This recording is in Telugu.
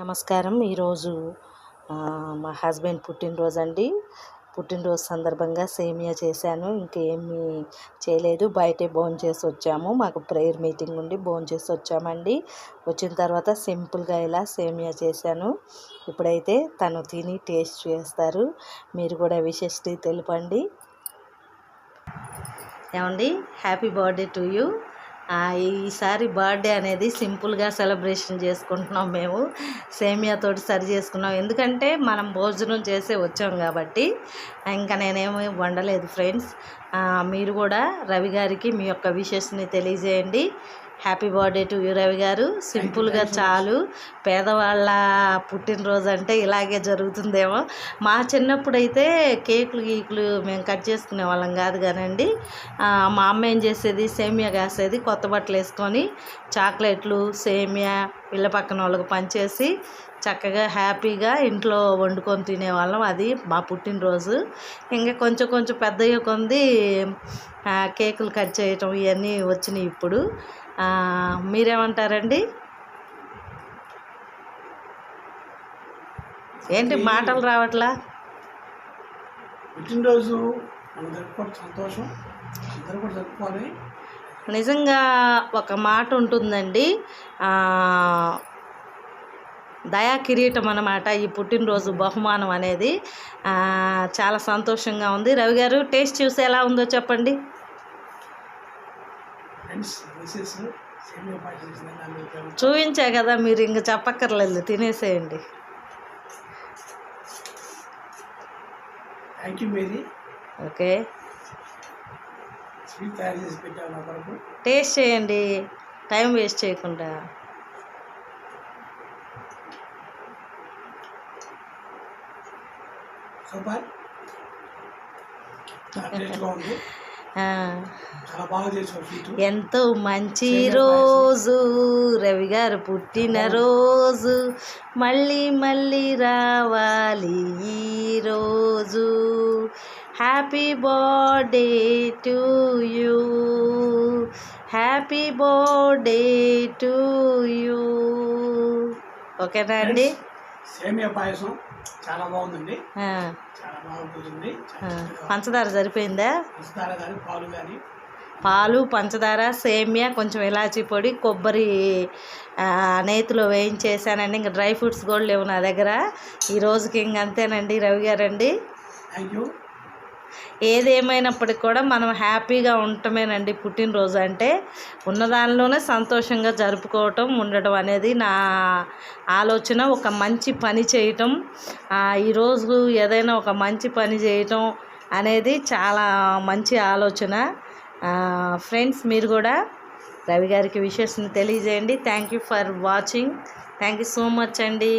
నమస్కారం. ఈరోజు మా హస్బెండ్ పుట్టినరోజు అండి. పుట్టినరోజు సందర్భంగా సేమియా చేశాను. ఇంకేమీ చేయలేదు, బయటే భోంచేసి వచ్చాము. మాకు ప్రేయర్ మీటింగ్ ఉండి భోంచేసి వచ్చామండి. వచ్చిన తర్వాత సింపుల్గా ఇలా సేమియా చేశాను. ఇప్పుడైతే తను తిని టేస్ట్ చేస్తారు. మీరు కూడా విషెస్ తెలపండి. ఏమండి, హ్యాపీ బర్త్డే టు యూ. ఈసారి బర్త్డే అనేది సింపుల్గా సెలబ్రేషన్ చేసుకుంటున్నాం. మేము సేమియాతోటి సరి చేసుకున్నాం, ఎందుకంటే మనం భోజనం చేసే వచ్చాం కాబట్టి. ఇంకా నేనేమి వండలేదు ఫ్రెండ్స్. మీరు కూడా రవి గారికి మీ యొక్క విషెస్ని తెలియజేయండి. Happy birthday to you Ravi గారు. సింపుల్గా చాలు. పేదవాళ్ళ పుట్టినరోజు అంటే ఇలాగే జరుగుతుందేమో. మా చిన్నప్పుడైతే గీకులు మేము కట్ చేసుకునే వాళ్ళం కాదు కానండి. మా అమ్మ ఏం చేసేది, సేమియా కాసేది, కొత్త బట్టలు వేసుకొని చాక్లెట్లు సేమియా ఇళ్ళ పక్కన వాళ్ళకి పంచేసి చక్కగా హ్యాపీగా ఇంట్లో వండుకొని తినేవాళ్ళం. అది మా పుట్టినరోజు. ఇంకా కొంచెం పెద్దగా కొంది కేకులు కట్ చేయటం ఇవన్నీ వచ్చినాయి ఇప్పుడు. మీరేమంటారండి? ఏంటి మాటలు రావట్లా? పుట్టినరోజు సంతోషం, అందరూ కూడా జరుపుకోవాలి. నిజంగా ఒక మాట ఉంటుందండి, దయా కిరీటం అన్నమాట ఈ పుట్టినరోజు బహుమానం అనేది. చాలా సంతోషంగా ఉంది. రవి గారు, టేస్ట్ చూసి ఎలా ఉందో చెప్పండి. చూపించా కదా, మీరు ఇంక చెప్పక్కర్లేదు, తినేసేయండి. ఓకే, టేస్ట్ చేయండి, టైం వేస్ట్ చేయకుండా. సూపర్, ఎంతో మంచి రోజు రవి గారు పుట్టినరోజు, మళ్ళీ మళ్ళీ రావాలి ఈరోజు. Happy birthday to you, happy birthday to you. ఓకేనా అండి? సేమియా పాయసం చాలా బాగుందండి, చాలా బాగుంటుంది. పంచదార సరిపోయిందా? పంచదార కానీ పాలు కానీ, పాలు, పంచదార, సేమియా, కొంచెం ఇలాచీ పొడి, కొబ్బరి నేతిలో వేయించేసానండి. ఇంకా డ్రై ఫ్రూట్స్ కూడా లేవు నా దగ్గర ఈ రోజుకి. ఇంక అంతేనండి రవి గారండి. Thank you. ఏదేమైనప్పటికి కూడా మనం హ్యాపీగా ఉండటమేనండి పుట్టినరోజు అంటే. ఉన్నదానిలోనే సంతోషంగా జరుపుకోవటం, ఉండటం అనేది నా ఆలోచన. ఒక మంచి పని చేయటం, ఈరోజు ఏదైనా ఒక మంచి పని చేయటం అనేది చాలా మంచి ఆలోచన. ఫ్రెండ్స్, మీరు కూడా రవి గారికి విషెస్ని తెలియజేయండి. Thank you for watching. Thank you so much అండి.